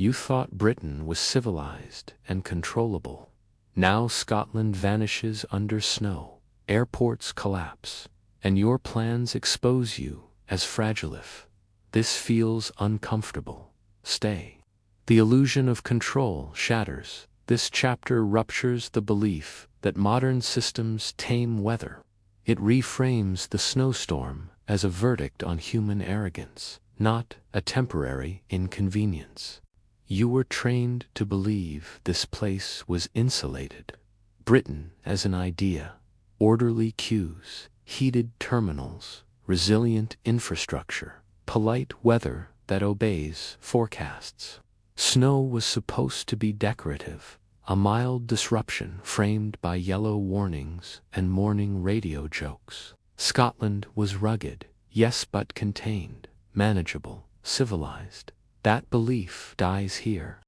You thought Britain was civilized and controllable. Now Scotland vanishes under snow, airports collapse, and your plans expose you as fragile. If this feels uncomfortable, stay. The illusion of control shatters. This chapter ruptures the belief that modern systems tame weather. It reframes the snowstorm as a verdict on human arrogance, not a temporary inconvenience. You were trained to believe this place was insulated. Britain as an idea, orderly queues, heated terminals, resilient infrastructure, polite weather that obeys forecasts. Snow was supposed to be decorative, a mild disruption framed by yellow warnings and morning radio jokes. Scotland was rugged, yes, but contained, manageable, civilized. That belief dies here.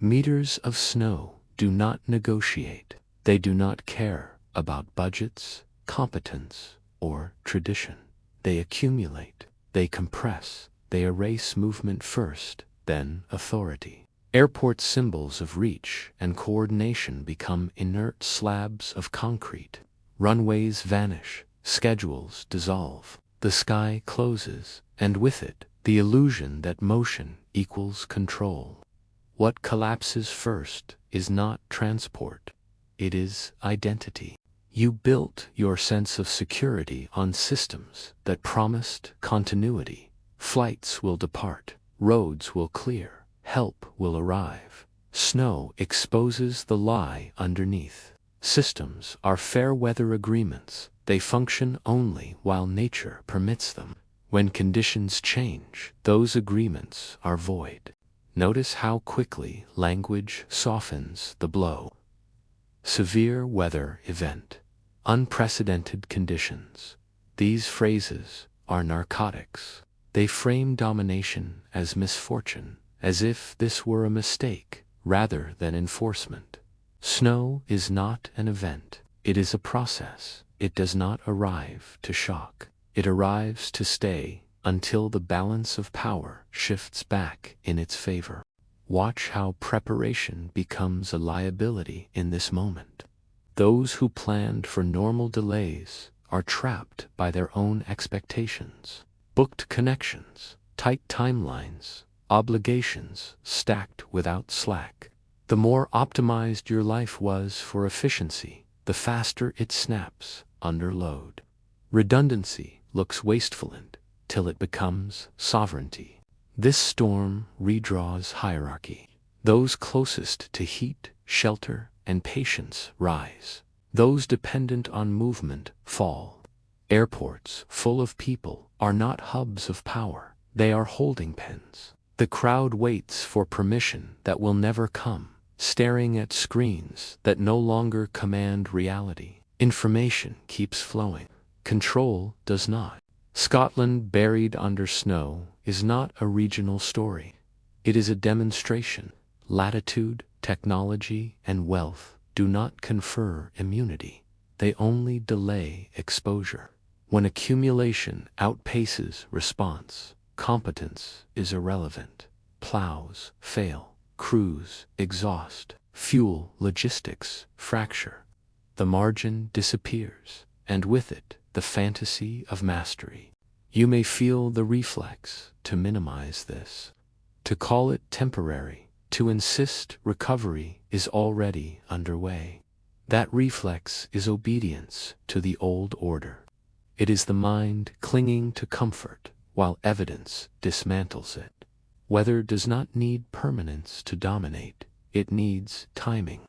Meters of snow do not negotiate. They do not care about budgets, competence, or tradition. They accumulate, they compress, they erase movement first, then authority. Airport symbols of reach and coordination become inert slabs of concrete. Runways vanish, schedules dissolve. The sky closes, and with it, the illusion that motion equals control. What collapses first is not transport. It is identity. You built your sense of security on systems that promised continuity. Flights will depart, roads will clear, help will arrive. Snow exposes the lie underneath. Systems are fair weather agreements. They function only while nature permits them. When conditions change, those agreements are void. Notice how quickly language softens the blow. Severe weather event. Unprecedented conditions. These phrases are narcotics. They frame domination as misfortune, as if this were a mistake rather than enforcement. Snow is not an event. It is a process. It does not arrive to shock. It arrives to stay until the balance of power shifts back in its favor. Watch how preparation becomes a liability in this moment. Those who planned for normal delays are trapped by their own expectations. Booked connections, tight timelines, obligations stacked without slack. The more optimized your life was for efficiency, the faster it snaps under load. Redundancy looks wasteful until it becomes sovereignty. This storm redraws hierarchy. Those closest to heat, shelter, and patience rise. Those dependent on movement fall. Airports full of people are not hubs of power. They are holding pens. The crowd waits for permission that will never come, staring at screens that no longer command reality. Information keeps flowing. Control does not. Scotland buried under snow is not a regional story. It is a demonstration. Latitude, technology, and wealth do not confer immunity. They only delay exposure. When accumulation outpaces response, competence is irrelevant. Plows fail, crews exhaust, fuel logistics fracture. The margin disappears, and with it, the fantasy of mastery. You may feel the reflex to minimize this, to call it temporary, to insist recovery is already underway. That reflex is obedience to the old order. It is the mind clinging to comfort while evidence dismantles it. Weather does not need permanence to dominate, it needs timing.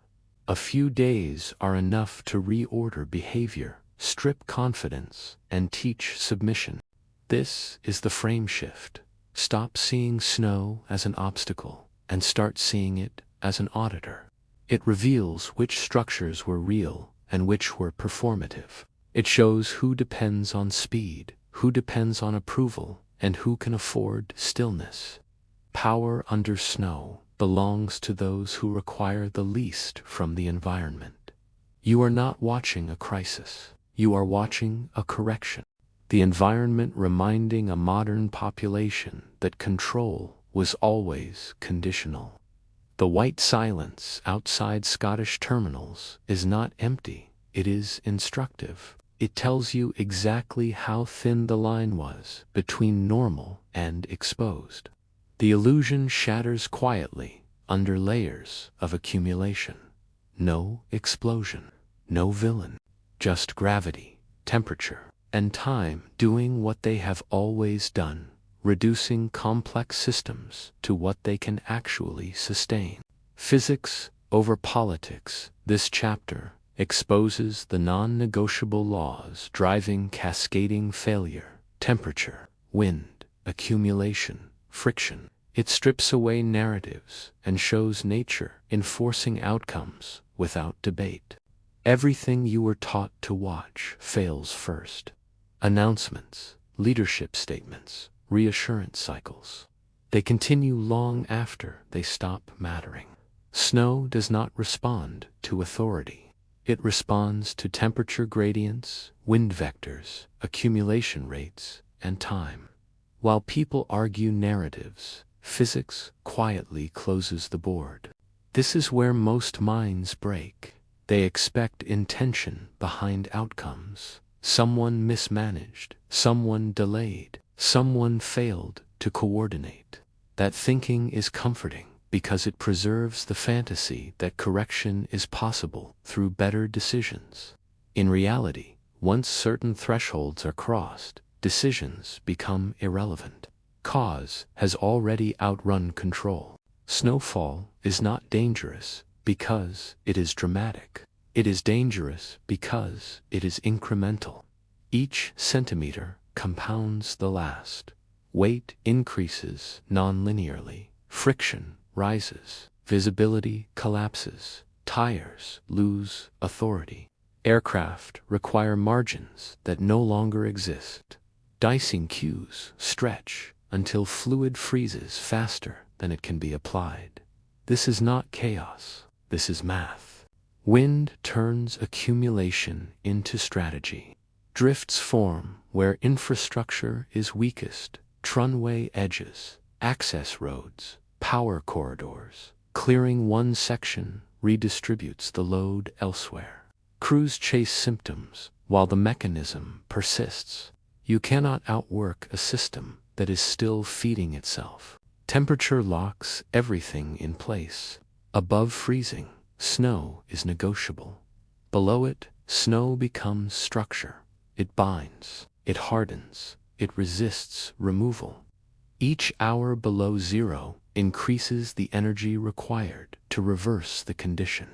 A few days are enough to reorder behavior, strip confidence, and teach submission. This is the frame shift. Stop seeing snow as an obstacle and start seeing it as an auditor. It reveals which structures were real and which were performative. It shows who depends on speed, who depends on approval, and who can afford stillness. Power under snow belongs to those who require the least from the environment. You are not watching a crisis. You are watching a correction. The environment reminding a modern population that control was always conditional. The white silence outside Scottish terminals is not empty, it is instructive. It tells you exactly how thin the line was between normal and exposed. The illusion shatters quietly under layers of accumulation. No explosion, no villain, just gravity, temperature, and time doing what they have always done, reducing complex systems to what they can actually sustain. Physics over politics. This chapter exposes the non-negotiable laws driving cascading failure: temperature, wind, accumulation, friction. It strips away narratives and shows nature enforcing outcomes without debate. Everything you were taught to watch fails first. Announcements, leadership statements, reassurance cycles. They continue long after they stop mattering. Snow does not respond to authority. It responds to temperature gradients, wind vectors, accumulation rates, and time. While people argue narratives, physics quietly closes the board. This is where most minds break. They expect intention behind outcomes. Someone mismanaged, someone delayed, someone failed to coordinate. That thinking is comforting because it preserves the fantasy that correction is possible through better decisions. In reality, once certain thresholds are crossed, decisions become irrelevant. Cause has already outrun control. Snowfall is not dangerous because it is dramatic. It is dangerous because it is incremental. Each centimeter compounds the last. Weight increases non-linearly. Friction rises. Visibility collapses. Tires lose authority. Aircraft require margins that no longer exist. Dicing cues stretch until fluid freezes faster than it can be applied. This is not chaos. This is math. Wind turns accumulation into strategy. Drifts form where infrastructure is weakest. Runway edges, access roads, power corridors. Clearing one section redistributes the load elsewhere. Crews chase symptoms while the mechanism persists. You cannot outwork a system that is still feeding itself. Temperature locks everything in place. Above freezing, snow is negotiable. Below it, snow becomes structure. It binds, it hardens, it resists removal. Each hour below zero increases the energy required to reverse the condition.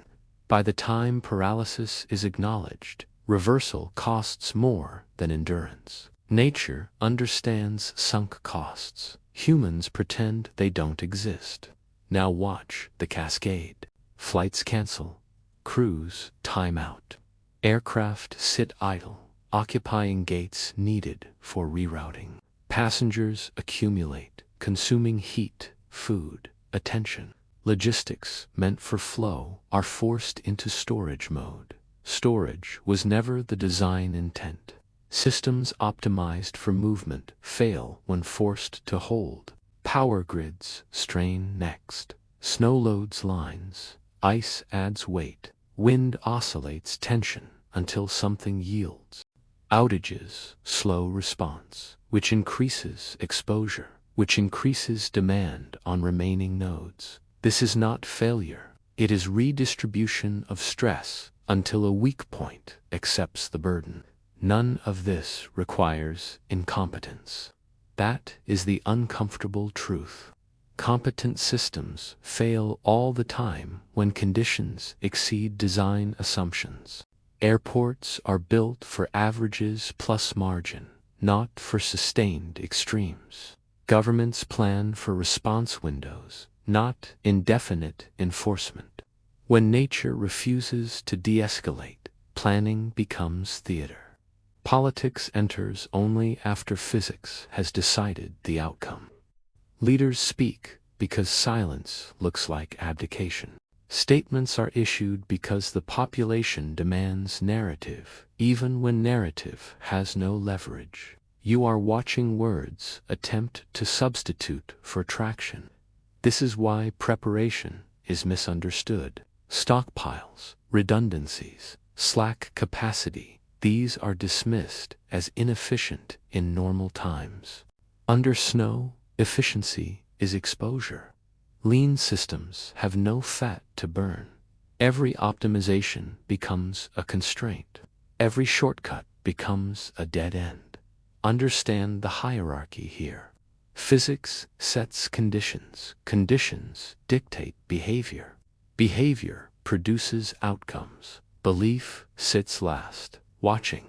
By the time paralysis is acknowledged, reversal costs more than endurance. Nature understands sunk costs. Humans pretend they don't exist. Now watch the cascade. Flights cancel. Crews time out. Aircraft sit idle, occupying gates needed for rerouting. Passengers accumulate, consuming heat, food, attention. Logistics meant for flow are forced into storage mode. Storage was never the design intent. Systems optimized for movement fail when forced to hold. Power grids strain next. Snow loads lines. Ice adds weight. Wind oscillates tension until something yields. Outages slow response, which increases exposure, which increases demand on remaining nodes. This is not failure. It is redistribution of stress until a weak point accepts the burden. None of this requires incompetence. That is the uncomfortable truth. Competent systems fail all the time when conditions exceed design assumptions. Airports are built for averages plus margin, not for sustained extremes. Governments plan for response windows, not indefinite enforcement. When nature refuses to de-escalate, planning becomes theater. Politics enters only after physics has decided the outcome. Leaders speak because silence looks like abdication. Statements are issued because the population demands narrative, even when narrative has no leverage. You are watching words attempt to substitute for traction. This is why preparation is misunderstood. Stockpiles, redundancies, slack capacity, these are dismissed as inefficient in normal times. Under snow, efficiency is exposure. Lean systems have no fat to burn. Every optimization becomes a constraint. Every shortcut becomes a dead end. Understand the hierarchy here. Physics sets conditions. Conditions dictate behavior. Behavior produces outcomes. Belief sits last, watching.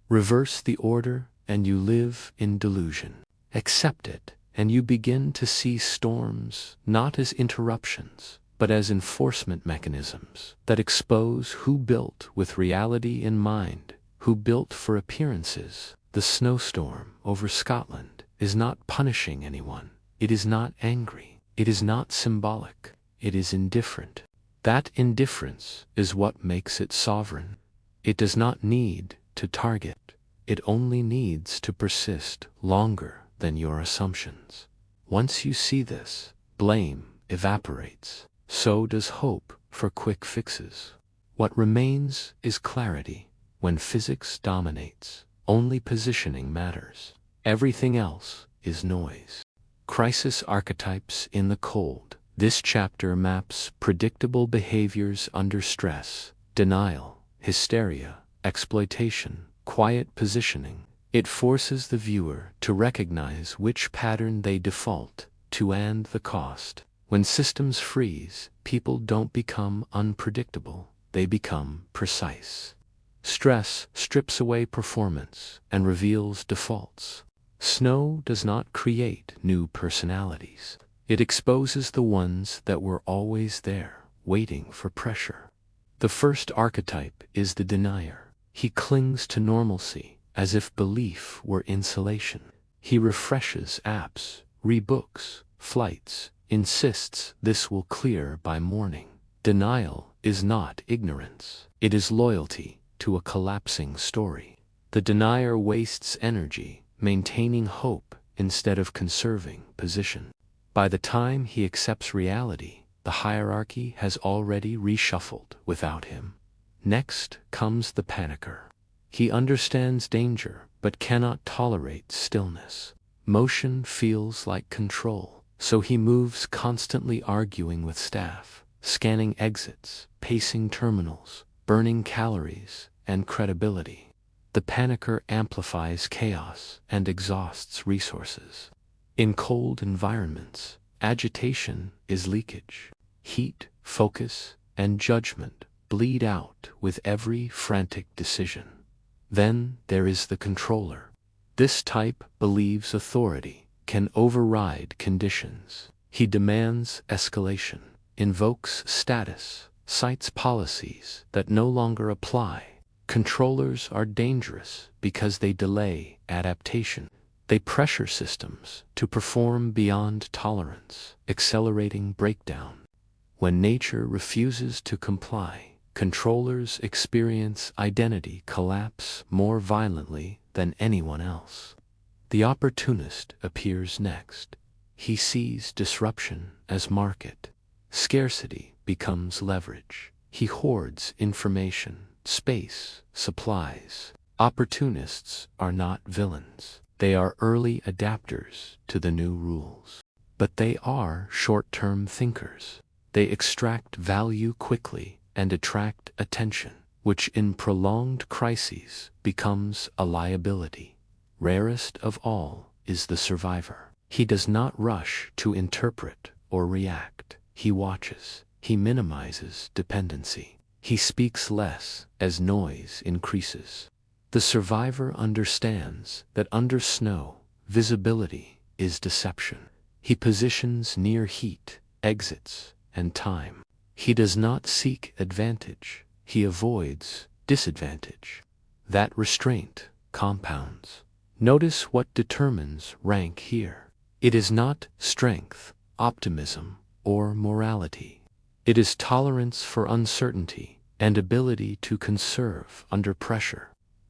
Reverse the order and you live in delusion. Accept it and you begin to see storms not as interruptions, but as enforcement mechanisms that expose who built with reality in mind, who built for appearances. The snowstorm over Scotland is not punishing anyone. It is not angry. It is not symbolic. It is indifferent. That indifference is what makes it sovereign. It does not need to target. It only needs to persist longer than your assumptions. Once you see this, blame evaporates. So does hope for quick fixes. What remains is clarity. When physics dominates, only positioning matters. Everything else is noise. Crisis archetypes in the cold. This chapter maps predictable behaviors under stress: denial, hysteria, exploitation, quiet positioning. It forces the viewer to recognize which pattern they default to and the cost. When systems freeze, people don't become unpredictable, they become precise. Stress strips away performance and reveals defaults. Snow does not create new personalities. It exposes the ones that were always there, waiting for pressure. The first archetype is the denier. He clings to normalcy as if belief were insulation. He refreshes apps, rebooks flights, insists this will clear by morning. Denial is not ignorance. It is loyalty to a collapsing story. The denier wastes energy maintaining hope instead of conserving position. By the time he accepts reality, the hierarchy has already reshuffled without him. Next comes the panicker. He understands danger but cannot tolerate stillness. Motion feels like control, so he moves constantly, arguing with staff, scanning exits, pacing terminals, burning calories and credibility. The panicker amplifies chaos and exhausts resources. In cold environments, agitation is leakage. Heat, focus, and judgment bleed out with every frantic decision. Then there is the controller. This type believes authority can override conditions. He demands escalation, invokes status, cites policies that no longer apply. Controllers are dangerous because they delay adaptation. They pressure systems to perform beyond tolerance, accelerating breakdown. When nature refuses to comply, controllers experience identity collapse more violently than anyone else. The opportunist appears next. He sees disruption as market. Scarcity becomes leverage. He hoards information, space, supplies. Opportunists are not villains. They are early adapters to the new rules. But they are short-term thinkers. They extract value quickly and attract attention, which in prolonged crises becomes a liability. Rarest of all is the survivor. He does not rush to interpret or react. He watches. He minimizes dependency. He speaks less as noise increases. The survivor understands that under snow, visibility is deception. He positions near heat, exits, and time. He does not seek advantage. He avoids disadvantage. That restraint compounds. Notice what determines rank here. It is not strength, optimism, or morality. It is tolerance for uncertainty and ability to conserve under pressure.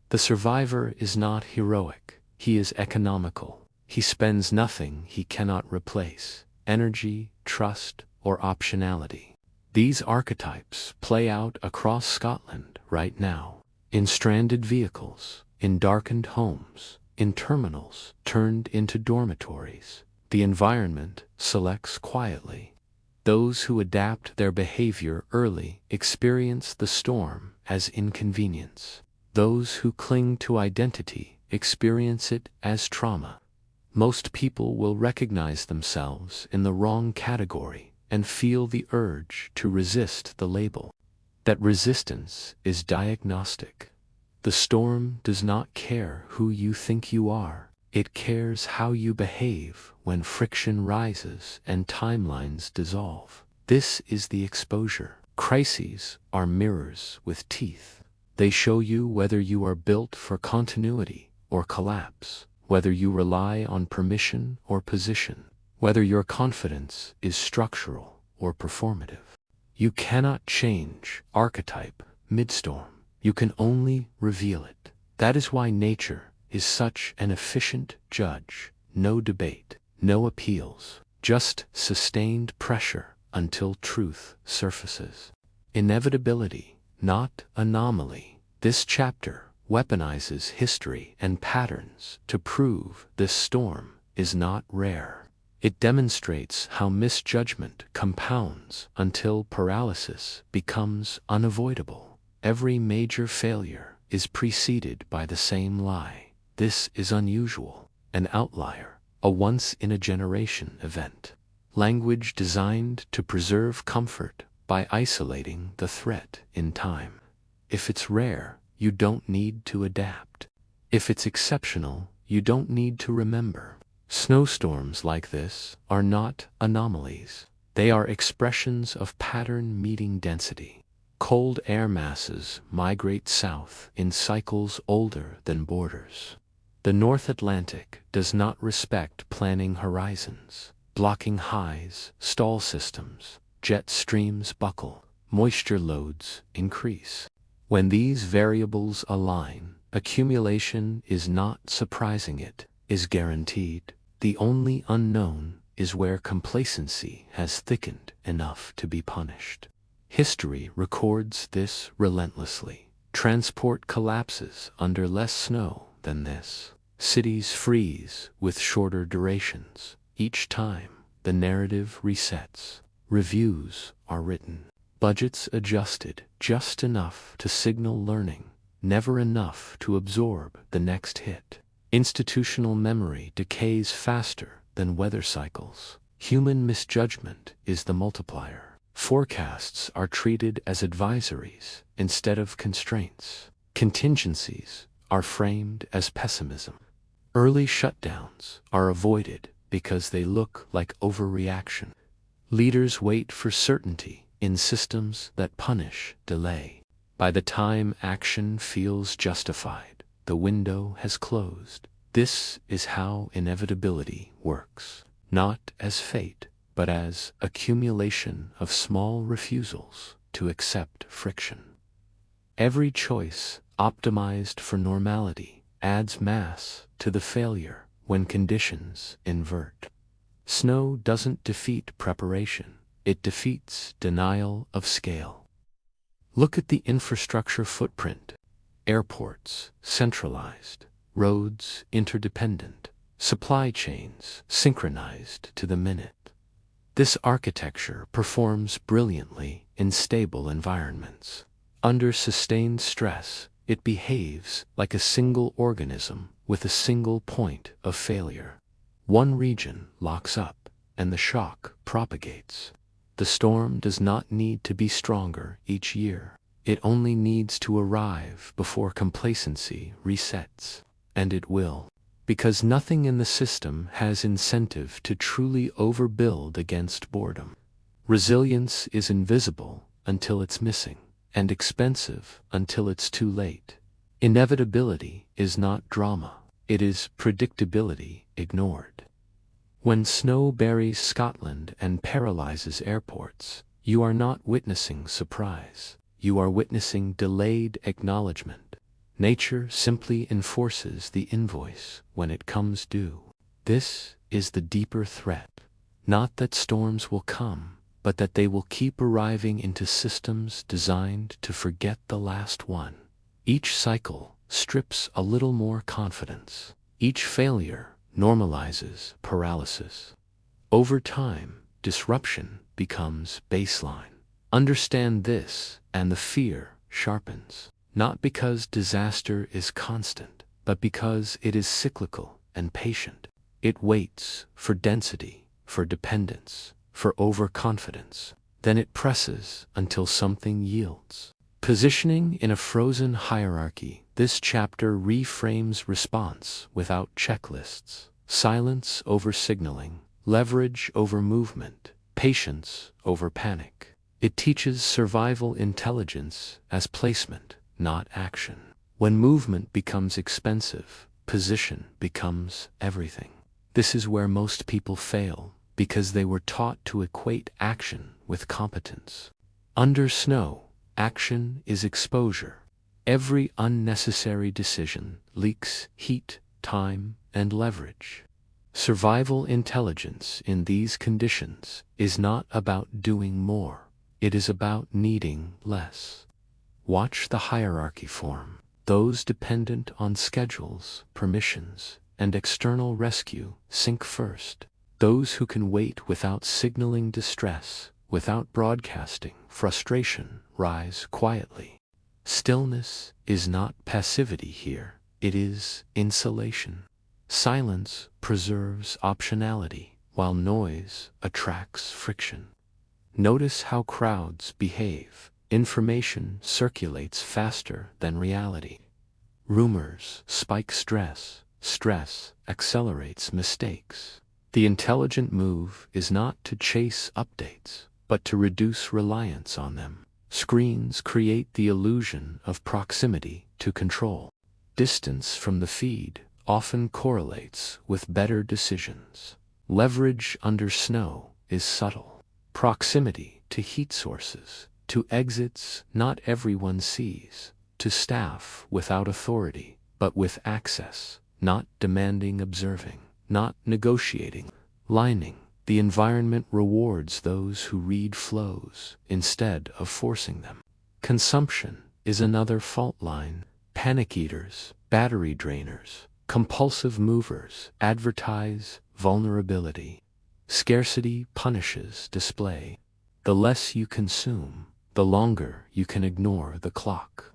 The survivor is not heroic. He is economical. He spends nothing he cannot replace: energy, trust, or optionality. These archetypes play out across Scotland right now, in stranded vehicles, in darkened homes, in terminals turned into dormitories. The environment selects quietly. Those who adapt their behavior early experience the storm as inconvenience. Those who cling to identity experience it as trauma. Most people will recognize themselves in the wrong category and feel the urge to resist the label. That resistance is diagnostic. The storm does not care who you think you are. It cares how you behave when friction rises and timelines dissolve. This is the exposure. Crises are mirrors with teeth. They show you whether you are built for continuity or collapse, whether you rely on permission or position, whether your confidence is structural or performative. You cannot change archetype mid-storm. You can only reveal it. That is why nature is such an efficient judge. No debate, no appeals, just sustained pressure until truth surfaces. Inevitability, not anomaly. This chapter weaponizes history and patterns to prove this storm is not rare. It demonstrates how misjudgment compounds until paralysis becomes unavoidable. Every major failure is preceded by the same lie. This is unusual, an outlier, a once-in-a-generation event. Language designed to preserve comfort by isolating the threat in time. If it's rare, you don't need to adapt. If it's exceptional, you don't need to remember. Snowstorms like this are not anomalies. They are expressions of pattern meeting density. Cold air masses migrate south in cycles older than borders. The North Atlantic does not respect planning horizons. Blocking highs, stall systems, jet streams buckle, moisture loads increase. When these variables align, accumulation is not surprising, it is guaranteed. The only unknown is where complacency has thickened enough to be punished. History records this relentlessly. Transport collapses under less snow than this. Cities freeze with shorter durations. Each time, the narrative resets. Reviews are written. Budgets adjusted just enough to signal learning, never enough to absorb the next hit. Institutional memory decays faster than weather cycles. Human misjudgment is the multiplier. Forecasts are treated as advisories instead of constraints. Contingencies are framed as pessimism. Early shutdowns are avoided because they look like overreaction. Leaders wait for certainty in systems that punish delay. By the time action feels justified, the window has closed. This is how inevitability works, not as fate, but as accumulation of small refusals to accept friction. Every choice optimized for normality adds mass to the failure when conditions invert. Snow doesn't defeat preparation, it defeats denial of scale. Look at the infrastructure footprint. Airports centralized, roads interdependent, supply chains synchronized to the minute. This architecture performs brilliantly in stable environments. Under sustained stress, it behaves like a single organism with a single point of failure. One region locks up, and the shock propagates. The storm does not need to be stronger each year. It only needs to arrive before complacency resets. And it will. Because nothing in the system has incentive to truly overbuild against boredom. Resilience is invisible until it's missing, and expensive until it's too late. Inevitability is not drama. It is predictability ignored. When snow buries Scotland and paralyzes airports, you are not witnessing surprise. You are witnessing delayed acknowledgement. Nature simply enforces the invoice when it comes due. This is the deeper threat. Not that storms will come, but that they will keep arriving into systems designed to forget the last one. Each cycle strips a little more confidence. Each failure normalizes paralysis. Over time, disruption becomes baseline. Understand this, and the fear sharpens. Not because disaster is constant, but because it is cyclical and patient. It waits for density, for dependence, for overconfidence. Then it presses until something yields. Positioning in a frozen hierarchy, this chapter reframes response without checklists. Silence over signaling, leverage over movement, patience over panic. It teaches survival intelligence as placement, not action. When movement becomes expensive, position becomes everything. This is where most people fail, because they were taught to equate action with competence. Under snow, action is exposure. Every unnecessary decision leaks heat, time, and leverage. Survival intelligence in these conditions is not about doing more. It is about needing less. Watch the hierarchy form. Those dependent on schedules, permissions, and external rescue sink first. Those who can wait without signaling distress, without broadcasting frustration, rise quietly. Stillness is not passivity here, it is insulation. Silence preserves optionality, while noise attracts friction. Notice how crowds behave. Information circulates faster than reality. Rumors spike stress. Stress accelerates mistakes. The intelligent move is not to chase updates, but to reduce reliance on them. Screens create the illusion of proximity to control. Distance from the feed often correlates with better decisions. Leverage under snow is subtle. Proximity to heat sources, to exits not everyone sees, to staff without authority, but with access. Not demanding observing, not negotiating, lining. The environment rewards those who read flows instead of forcing them. Consumption is another fault line. Panic eaters, battery drainers, compulsive movers advertise vulnerability. Scarcity punishes display. The less you consume, the longer you can ignore the clock.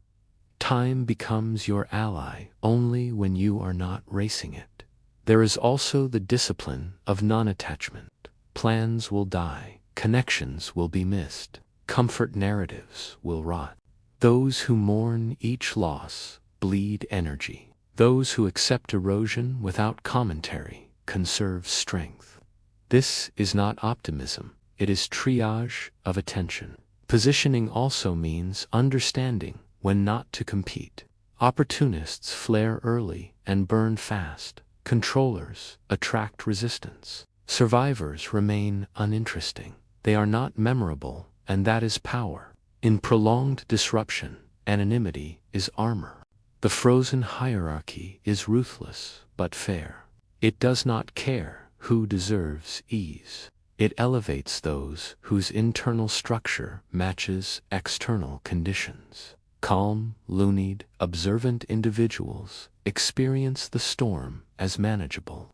Time becomes your ally only when you are not racing it. There is also the discipline of non-attachment. Plans will die, connections will be missed, comfort narratives will rot. Those who mourn each loss bleed energy. Those who accept erosion without commentary conserve strength. This is not optimism, it is triage of attention. Positioning also means understanding when not to compete. Opportunists flare early and burn fast. Controllers attract resistance. Survivors remain uninteresting. They are not memorable, and that is power. In prolonged disruption, anonymity is armor. The frozen hierarchy is ruthless but fair. It does not care who deserves ease. It elevates those whose internal structure matches external conditions. Calm, looneyed, observant individuals experience the storm as manageable.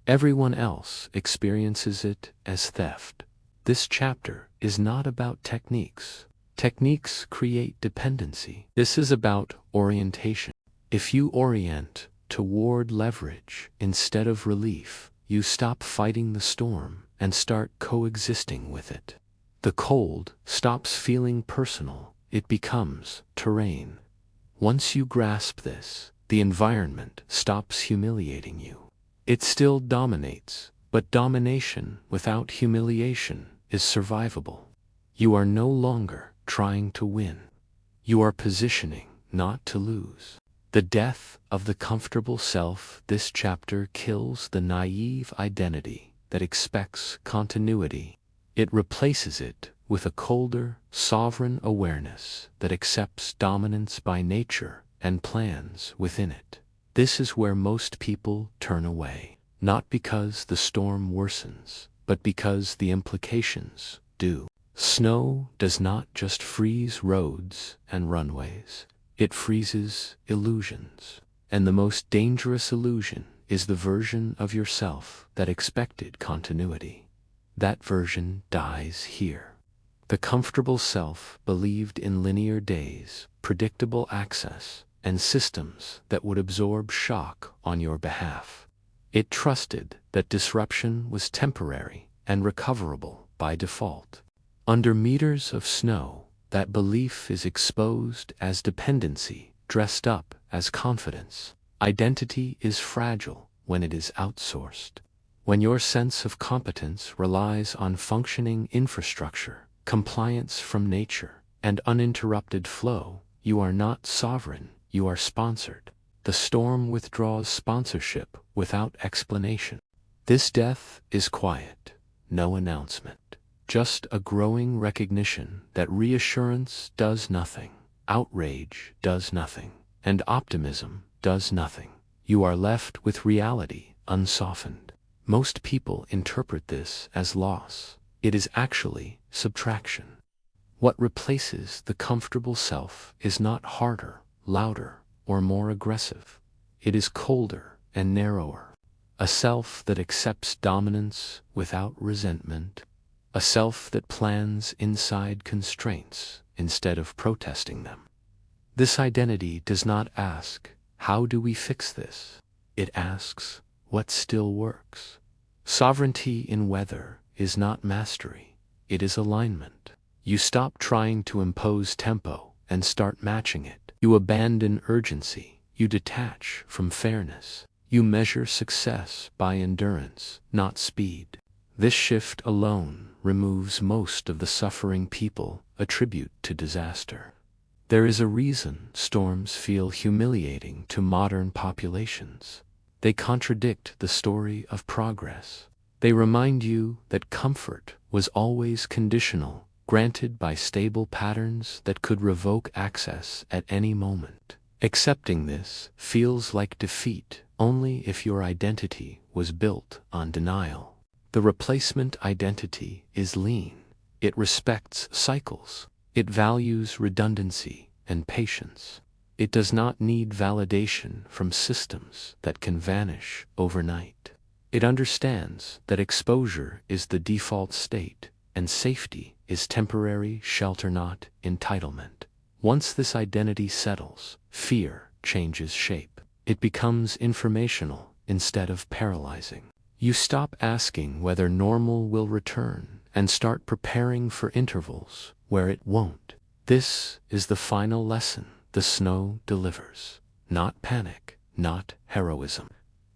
Everyone else experiences it as theft. This chapter is not about techniques. Techniques create dependency. This is about orientation. If you orient toward leverage instead of relief, you stop fighting the storm and start coexisting with it. The cold stops feeling personal. It becomes terrain. Once you grasp this, the environment stops humiliating you. It still dominates, but domination without humiliation is survivable. You are no longer trying to win. You are positioning not to lose. The death of the comfortable self. This chapter kills the naive identity that expects continuity. It replaces it with a colder, sovereign awareness that accepts dominance by nature and plans within it. This is where most people turn away, not because the storm worsens, but because the implications do. Snow does not just freeze roads and runways, it freezes illusions. And the most dangerous illusion is the version of yourself that expected continuity. That version dies here. The comfortable self believed in linear days, predictable access, and systems that would absorb shock on your behalf. It trusted that disruption was temporary and recoverable by default. Under meters of snow, that belief is exposed as dependency, dressed up as confidence. Identity is fragile when it is outsourced. When your sense of competence relies on functioning infrastructure, compliance from nature, and uninterrupted flow, you are not sovereign, you are sponsored. The storm withdraws sponsorship without explanation. This death is quiet, no announcement. Just a growing recognition that reassurance does nothing, outrage does nothing, and optimism does nothing. You are left with reality unsoftened. Most people interpret this as loss. It is actually subtraction. What replaces the comfortable self is not harder, louder, or more aggressive. It is colder and narrower. A self that accepts dominance without resentment. A self that plans inside constraints instead of protesting them. This identity does not ask, how do we fix this? It asks, what still works? Sovereignty in weather is not mastery, it is alignment. You stop trying to impose tempo and start matching it. You abandon urgency, you detach from fairness. You measure success by endurance, not speed. This shift alone removes most of the suffering people attribute to disaster. There is a reason storms feel humiliating to modern populations. They contradict the story of progress. They remind you that comfort was always conditional, granted by stable patterns that could revoke access at any moment. Accepting this feels like defeat only if your identity was built on denial. The replacement identity is lean. It respects cycles. It values redundancy and patience. It does not need validation from systems that can vanish overnight. It understands that exposure is the default state, and safety is temporary shelter, not entitlement. Once this identity settles, fear changes shape. It becomes informational instead of paralyzing. You stop asking whether normal will return and start preparing for intervals where it won't. This is the final lesson the snow delivers. Not panic, not heroism,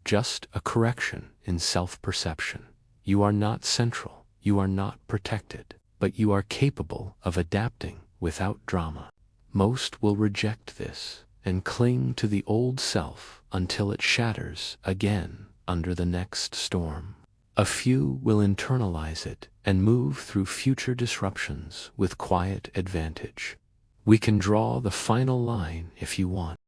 just a correction in self-perception. You are not central, you are not protected, but you are capable of adapting without drama. Most will reject this and cling to the old self until it shatters again under the next storm. A few will internalize it and move through future disruptions with quiet advantage. We can draw the final line if you want.